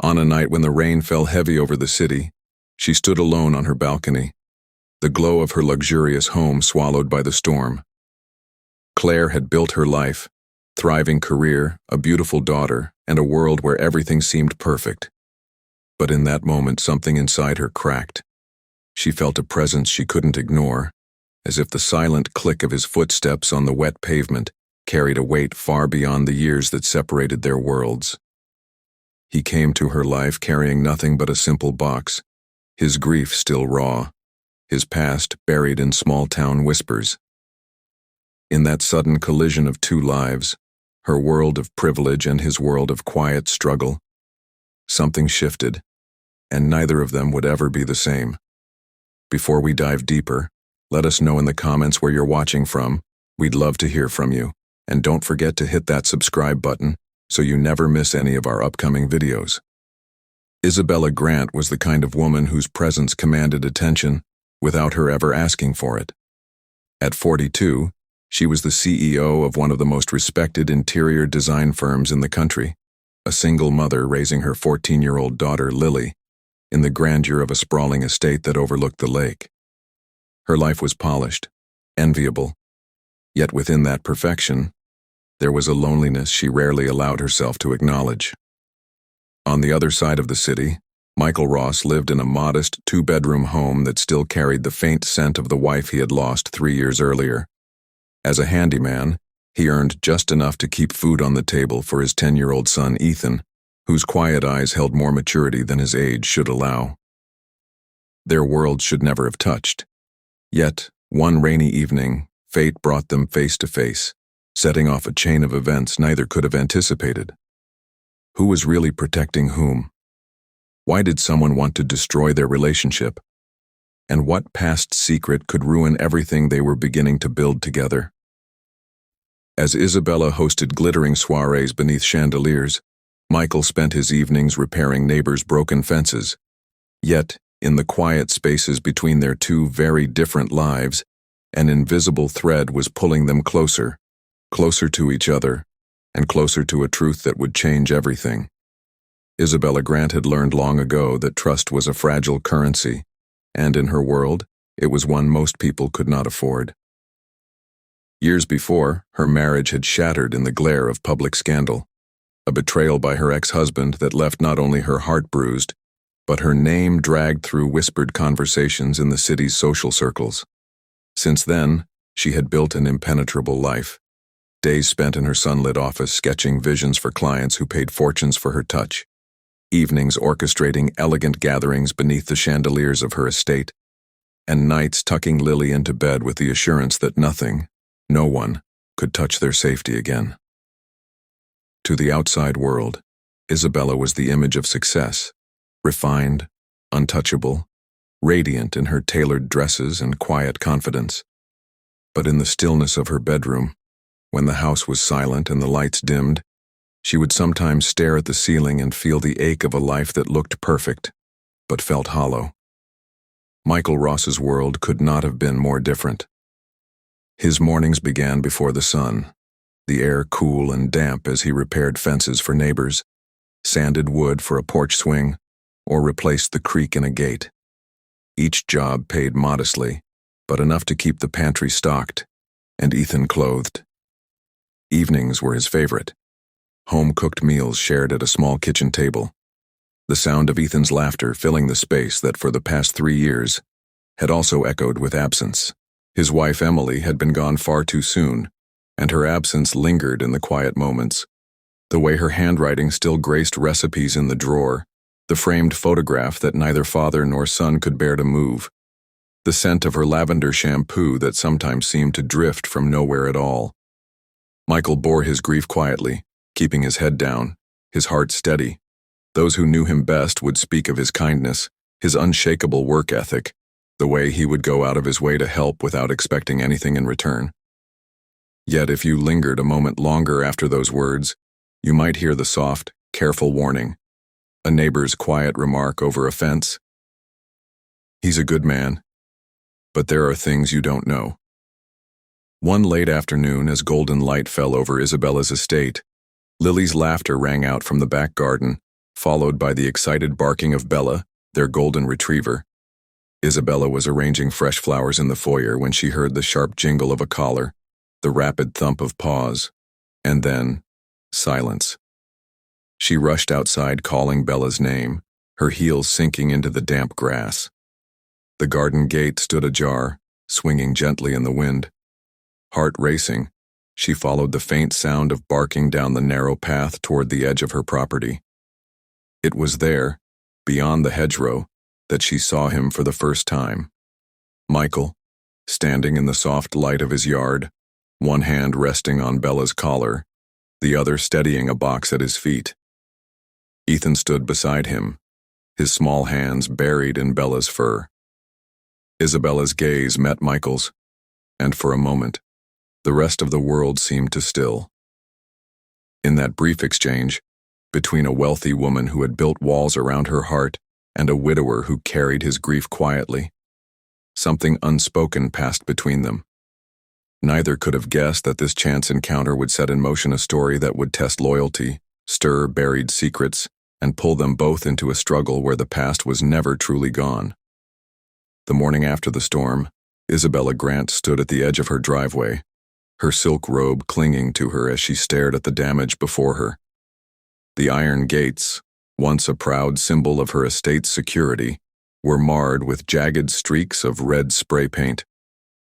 On a night when the rain fell heavy over the city, she stood alone on her balcony, the glow of her luxurious home swallowed by the storm. Claire had built her life, thriving career, a beautiful daughter, and a world where everything seemed perfect. But in that moment, something inside her cracked. She felt a presence she couldn't ignore, as if the silent click of his footsteps on the wet pavement carried a weight far beyond the years that separated their worlds. He came to her life carrying nothing but a simple box, his grief still raw, his past buried in small-town whispers. In that sudden collision of two lives, her world of privilege and his world of quiet struggle, something shifted, and neither of them would ever be the same. Before we dive deeper, let us know in the comments where you're watching from. We'd love to hear from you, and don't forget to hit that subscribe button so you never miss any of our upcoming videos. Isabella Grant was the kind of woman whose presence commanded attention without her ever asking for it. At 42, she was the CEO of one of the most respected interior design firms in the country, a single mother raising her 14-year-old daughter Lily in the grandeur of a sprawling estate that overlooked the lake. Her life was polished, enviable, yet within that perfection, there was a loneliness she rarely allowed herself to acknowledge. On the other side of the city, Michael Ross lived in a modest two-bedroom home that still carried the faint scent of the wife he had lost 3 years earlier. As a handyman, he earned just enough to keep food on the table for his 10-year-old son Ethan, whose quiet eyes held more maturity than his age should allow. Their worlds should never have touched. Yet, one rainy evening, fate brought them face to face, setting off a chain of events neither could have anticipated. Who was really protecting whom? Why did someone want to destroy their relationship? And what past secret could ruin everything they were beginning to build together? As Isabella hosted glittering soirees beneath chandeliers, Michael spent his evenings repairing neighbors' broken fences. Yet, in the quiet spaces between their two very different lives, an invisible thread was pulling them closer, closer to each other, and closer to a truth that would change everything. Isabella Grant had learned long ago that trust was a fragile currency, and in her world, it was one most people could not afford. Years before, her marriage had shattered in the glare of public scandal, a betrayal by her ex-husband that left not only her heart bruised, but her name dragged through whispered conversations in the city's social circles. Since then, she had built an impenetrable life, days spent in her sunlit office sketching visions for clients who paid fortunes for her touch, evenings orchestrating elegant gatherings beneath the chandeliers of her estate, and nights tucking Lily into bed with the assurance that nothing, no one, could touch their safety again. To the outside world, Isabella was the image of success, refined, untouchable, radiant in her tailored dresses and quiet confidence. But in the stillness of her bedroom, when the house was silent and the lights dimmed, she would sometimes stare at the ceiling and feel the ache of a life that looked perfect, but felt hollow. Michael Ross's world could not have been more different. His mornings began before the sun, the air cool and damp as he repaired fences for neighbors, sanded wood for a porch swing, or replaced the creak in a gate. Each job paid modestly, but enough to keep the pantry stocked, and Ethan clothed. Evenings were his favorite. Home-cooked meals shared at a small kitchen table. The sound of Ethan's laughter filling the space that for the past 3 years had also echoed with absence. His wife Emily had been gone far too soon, and her absence lingered in the quiet moments. The way her handwriting still graced recipes in the drawer, the framed photograph that neither father nor son could bear to move, the scent of her lavender shampoo that sometimes seemed to drift from nowhere at all. Michael bore his grief quietly, keeping his head down, his heart steady. Those who knew him best would speak of his kindness, his unshakable work ethic, the way he would go out of his way to help without expecting anything in return. Yet if you lingered a moment longer after those words, you might hear the soft, careful warning, a neighbor's quiet remark over a fence. He's a good man, but there are things you don't know. One late afternoon, as golden light fell over Isabella's estate, Lily's laughter rang out from the back garden, followed by the excited barking of Bella, their golden retriever. Isabella was arranging fresh flowers in the foyer when she heard the sharp jingle of a collar, the rapid thump of paws, and then silence. She rushed outside calling Bella's name, her heels sinking into the damp grass. The garden gate stood ajar, swinging gently in the wind. Heart racing, she followed the faint sound of barking down the narrow path toward the edge of her property. It was there, beyond the hedgerow, that she saw him for the first time. Michael, standing in the soft light of his yard, one hand resting on Bella's collar, the other steadying a box at his feet. Ethan stood beside him, his small hands buried in Bella's fur. Isabella's gaze met Michael's, and for a moment, the rest of the world seemed to still. In that brief exchange, between a wealthy woman who had built walls around her heart and a widower who carried his grief quietly, something unspoken passed between them. Neither could have guessed that this chance encounter would set in motion a story that would test loyalty, stir buried secrets, and pull them both into a struggle where the past was never truly gone. The morning after the storm, Isabella Grant stood at the edge of her driveway, her silk robe clinging to her as she stared at the damage before her. The iron gates, once a proud symbol of her estate's security, were marred with jagged streaks of red spray paint.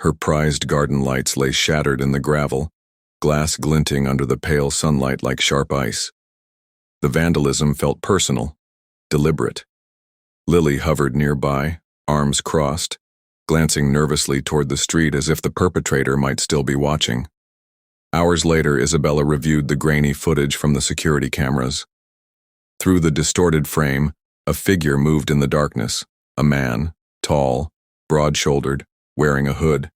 Her prized garden lights lay shattered in the gravel, glass glinting under the pale sunlight like sharp ice. The vandalism felt personal, deliberate. Lily hovered nearby, arms crossed, glancing nervously toward the street as if the perpetrator might still be watching. Hours later, Isabella reviewed the grainy footage from the security cameras. Through the distorted frame, a figure moved in the darkness, a man, tall, broad-shouldered, wearing a hood.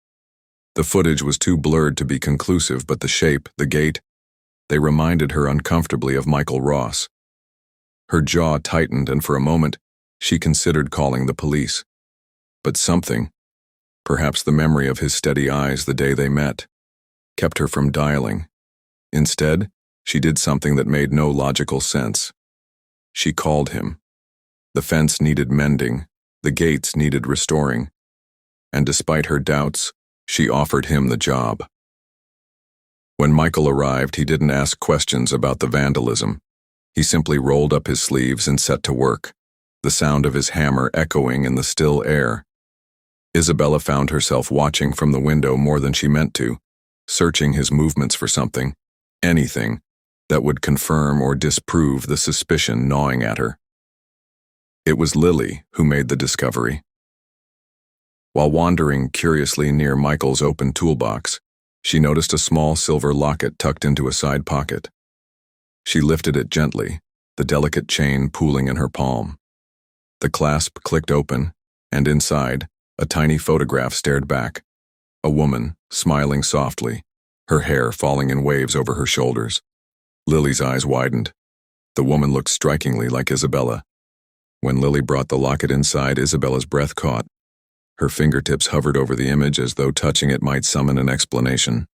The footage was too blurred to be conclusive, but the shape, the gait, they reminded her uncomfortably of Michael Ross. Her jaw tightened, and for a moment, she considered calling the police. But something, perhaps the memory of his steady eyes the day they met, kept her from dialing. Instead, she did something that made no logical sense. She called him. The fence needed mending, the gates needed restoring, and despite her doubts, she offered him the job. When Michael arrived, he didn't ask questions about the vandalism. He simply rolled up his sleeves and set to work, the sound of his hammer echoing in the still air. Isabella found herself watching from the window more than she meant to, searching his movements for something, anything, that would confirm or disprove the suspicion gnawing at her. It was Lily who made the discovery. While wandering curiously near Michael's open toolbox, she noticed a small silver locket tucked into a side pocket. She lifted it gently, the delicate chain pooling in her palm. The clasp clicked open, and inside, a tiny photograph stared back. A woman, smiling softly, her hair falling in waves over her shoulders. Lily's eyes widened. The woman looked strikingly like Isabella. When Lily brought the locket inside, Isabella's breath caught. Her fingertips hovered over the image as though touching it might summon an explanation.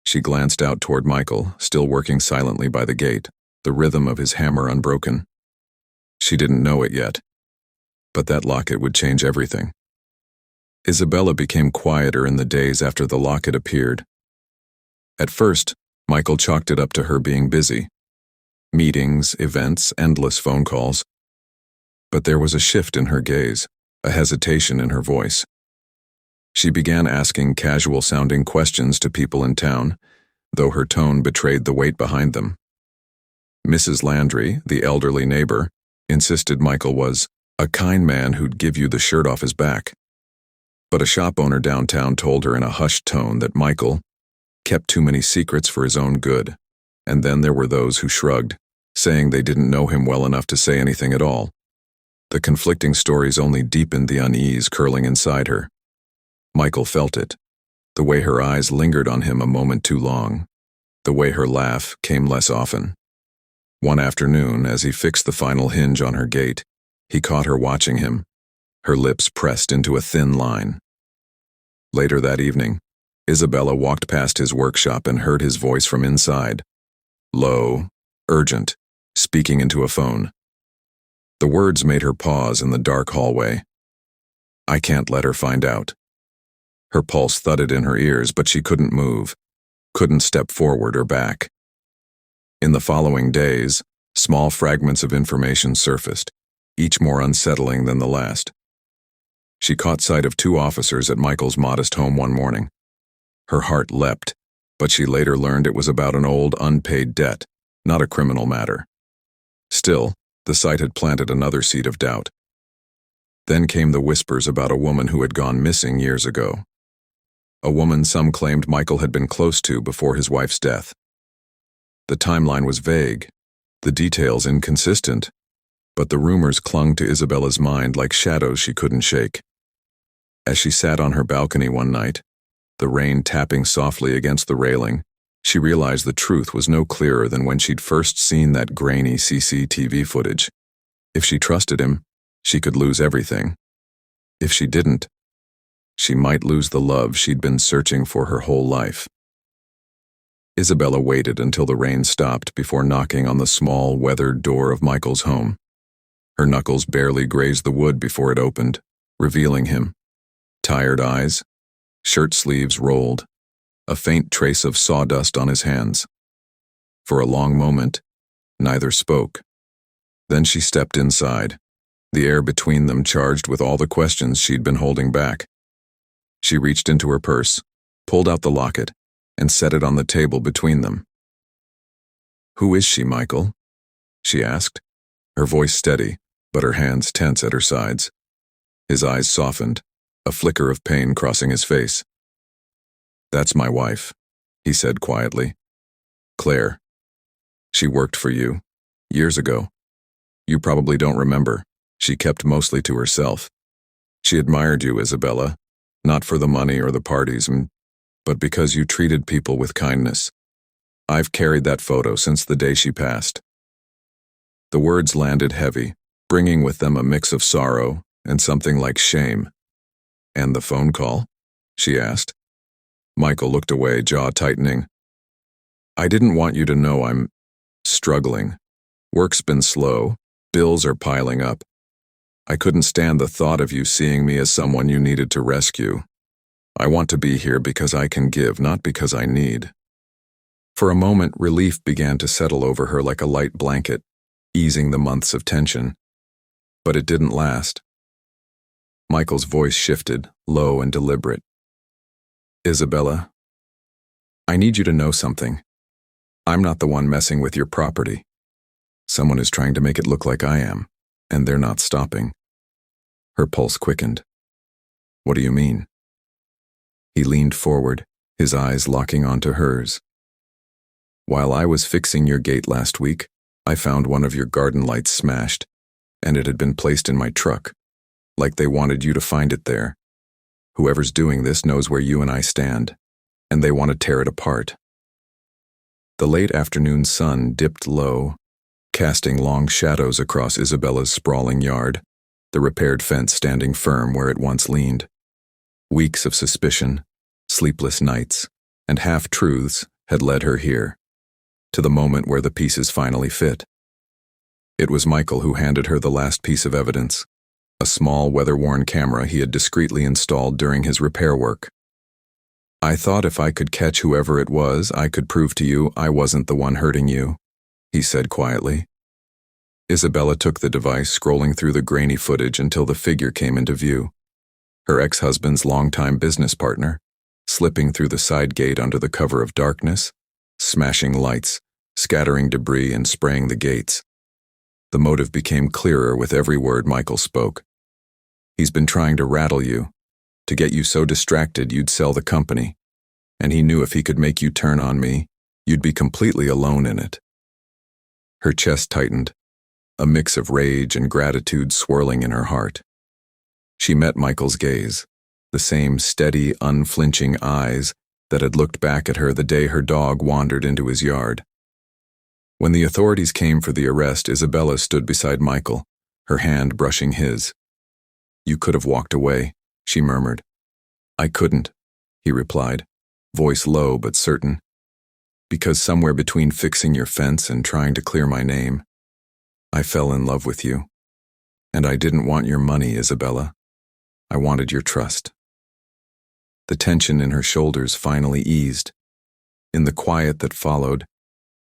She glanced out toward Michael, still working silently by the gate, the rhythm of his hammer unbroken. She didn't know it yet, but that locket would change everything. Isabella became quieter in the days after the locket appeared. At first, Michael chalked it up to her being busy. Meetings, events, endless phone calls. But there was a shift in her gaze, a hesitation in her voice. She began asking casual-sounding questions to people in town, though her tone betrayed the weight behind them. Mrs. Landry, the elderly neighbor, insisted Michael was a kind man who'd give you the shirt off his back. But a shop owner downtown told her in a hushed tone that Michael kept too many secrets for his own good, and then there were those who shrugged, saying they didn't know him well enough to say anything at all. The conflicting stories only deepened the unease curling inside her. Michael felt it, the way her eyes lingered on him a moment too long, the way her laugh came less often. One afternoon, as he fixed the final hinge on her gate, he caught her watching him, her lips pressed into a thin line. Later that evening, Isabella walked past his workshop and heard his voice from inside, low, urgent, speaking into a phone. The words made her pause in the dark hallway. I can't let her find out. Her pulse thudded in her ears, but she couldn't move, couldn't step forward or back. In the following days, small fragments of information surfaced, each more unsettling than the last. She caught sight of two officers at Michael's modest home one morning. Her heart leapt, but she later learned it was about an old, unpaid debt, not a criminal matter. Still, the sight had planted another seed of doubt. Then came the whispers about a woman who had gone missing years ago. A woman some claimed Michael had been close to before his wife's death. The timeline was vague, the details inconsistent, but the rumors clung to Isabella's mind like shadows she couldn't shake. As she sat on her balcony one night, the rain tapping softly against the railing, she realized the truth was no clearer than when she'd first seen that grainy CCTV footage. If she trusted him, she could lose everything. If she didn't, she might lose the love she'd been searching for her whole life. Isabella waited until the rain stopped before knocking on the small, weathered door of Michael's home. Her knuckles barely grazed the wood before it opened, revealing him. Tired eyes, shirt sleeves rolled, a faint trace of sawdust on his hands. For a long moment, neither spoke. Then she stepped inside, the air between them charged with all the questions she'd been holding back. She reached into her purse, pulled out the locket, and set it on the table between them. "Who is she, Michael?" she asked, her voice steady, but her hands tense at her sides. His eyes softened, a flicker of pain crossing his face. "That's my wife," he said quietly. "Claire. She worked for you, years ago. You probably don't remember. She kept mostly to herself. She admired you, Isabella, not for the money or the parties, but because you treated people with kindness. I've carried that photo since the day she passed." The words landed heavy, bringing with them a mix of sorrow and something like shame. "And the phone call?" she asked. Michael looked away, jaw tightening. "I didn't want you to know I'm struggling. Work's been slow, bills are piling up. I couldn't stand the thought of you seeing me as someone you needed to rescue. I want to be here because I can give, not because I need." For a moment, relief began to settle over her like a light blanket, easing the months of tension. But it didn't last. Michael's voice shifted, low and deliberate. "Isabella, I need you to know something. I'm not the one messing with your property. Someone is trying to make it look like I am, and they're not stopping." Her pulse quickened. "What do you mean?" He leaned forward, his eyes locking onto hers. "While I was fixing your gate last week, I found one of your garden lights smashed, and it had been placed in my truck, like they wanted you to find it there. Whoever's doing this knows where you and I stand, and they want to tear it apart." The late afternoon sun dipped low, casting long shadows across Isabella's sprawling yard, the repaired fence standing firm where it once leaned. Weeks of suspicion, sleepless nights, and half-truths had led her here, to the moment where the pieces finally fit. It was Michael who handed her the last piece of evidence, a small weather-worn camera he had discreetly installed during his repair work. "I thought if I could catch whoever it was, I could prove to you I wasn't the one hurting you," he said quietly. Isabella took the device, scrolling through the grainy footage until the figure came into view. Her ex-husband's longtime business partner, slipping through the side gate under the cover of darkness, smashing lights, scattering debris and spraying the gates. The motive became clearer with every word Michael spoke. "He's been trying to rattle you, to get you so distracted you'd sell the company, and he knew if he could make you turn on me, you'd be completely alone in it." Her chest tightened, a mix of rage and gratitude swirling in her heart. She met Michael's gaze, the same steady, unflinching eyes that had looked back at her the day her dog wandered into his yard. When the authorities came for the arrest, Isabella stood beside Michael, her hand brushing his. "You could have walked away," she murmured. "I couldn't," he replied, voice low but certain. "Because somewhere between fixing your fence and trying to clear my name, I fell in love with you. And I didn't want your money, Isabella. I wanted your trust. The tension in her shoulders finally eased. In the quiet that followed,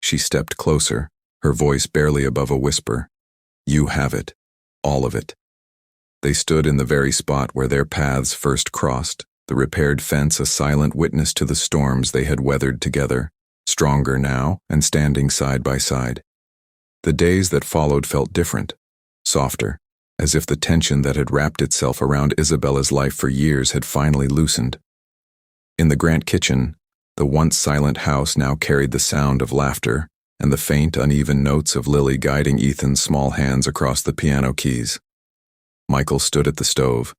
she stepped closer, her voice barely above a whisper. You have it. All of it. They stood in the very spot where their paths first crossed, the repaired fence a silent witness to the storms they had weathered together, stronger now and standing side by side. The days that followed felt different, softer, as if the tension that had wrapped itself around Isabella's life for years had finally loosened. In the Grant kitchen, the once silent house now carried the sound of laughter and the faint, uneven notes of Lily guiding Ethan's small hands across the piano keys. Michael stood at the stove,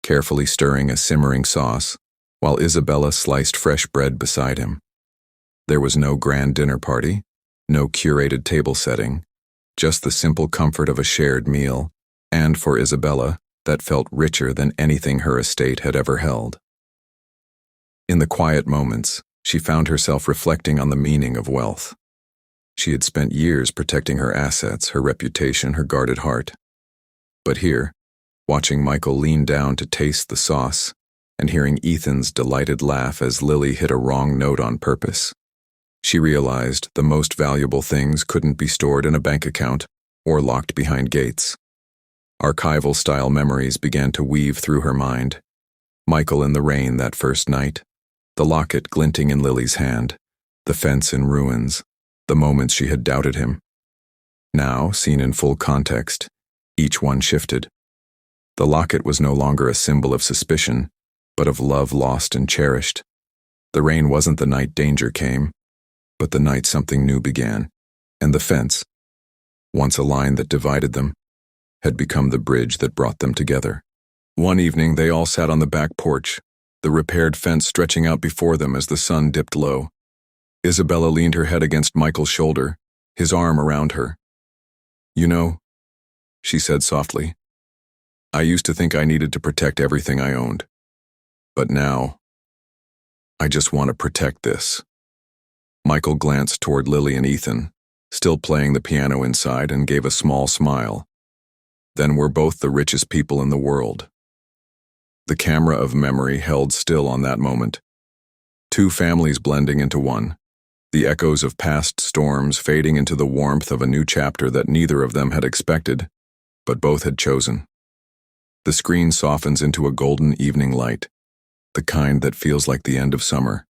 carefully stirring a simmering sauce, while Isabella sliced fresh bread beside him. There was no grand dinner party, no curated table setting, just the simple comfort of a shared meal, and for Isabella, that felt richer than anything her estate had ever held. In the quiet moments, she found herself reflecting on the meaning of wealth. She had spent years protecting her assets, her reputation, her guarded heart. But here, watching Michael lean down to taste the sauce, and hearing Ethan's delighted laugh as Lily hit a wrong note on purpose, she realized the most valuable things couldn't be stored in a bank account or locked behind gates. Archival-style memories began to weave through her mind. Michael in the rain that first night, the locket glinting in Lily's hand, the fence in ruins, the moments she had doubted him. Now, seen in full context, each one shifted. The locket was no longer a symbol of suspicion, but of love lost and cherished. The rain wasn't the night danger came, but the night something new began, and the fence, once a line that divided them, had become the bridge that brought them together. One evening they all sat on the back porch, the repaired fence stretching out before them as the sun dipped low. Isabella leaned her head against Michael's shoulder, his arm around her. You know, she said softly, I used to think I needed to protect everything I owned. But now, I just want to protect this. Michael glanced toward Lily and Ethan, still playing the piano inside, and gave a small smile. Then we're both the richest people in the world. The camera of memory held still on that moment. Two families blending into one, the echoes of past storms fading into the warmth of a new chapter that neither of them had expected, but both had chosen. The screen softens into a golden evening light, the kind that feels like the end of summer.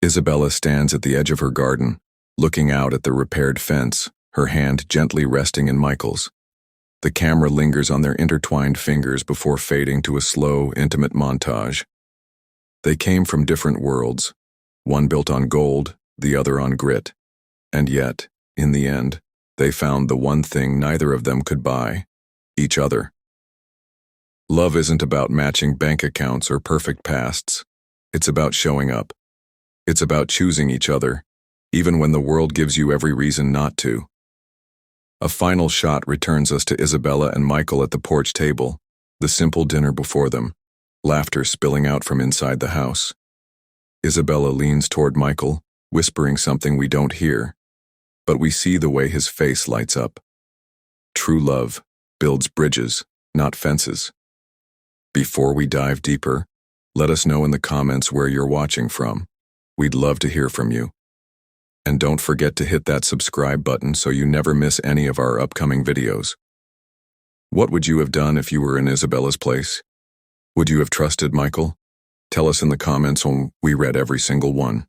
Isabella stands at the edge of her garden, looking out at the repaired fence, her hand gently resting in Michael's. The camera lingers on their intertwined fingers before fading to a slow, intimate montage. They came from different worlds, one built on gold, the other on grit, and yet, in the end, they found the one thing neither of them could buy: each other. Love isn't about matching bank accounts or perfect pasts. It's about showing up. It's about choosing each other, even when the world gives you every reason not to. A final shot returns us to Isabella and Michael at the porch table, the simple dinner before them, laughter spilling out from inside the house. Isabella leans toward Michael, whispering something we don't hear, but we see the way his face lights up. True love builds bridges, not fences. Before we dive deeper, let us know in the comments where you're watching from. We'd love to hear from you. And don't forget to hit that subscribe button so you never miss any of our upcoming videos. What would you have done if you were in Isabella's place? Would you have trusted Michael? Tell us in the comments when we read every single one.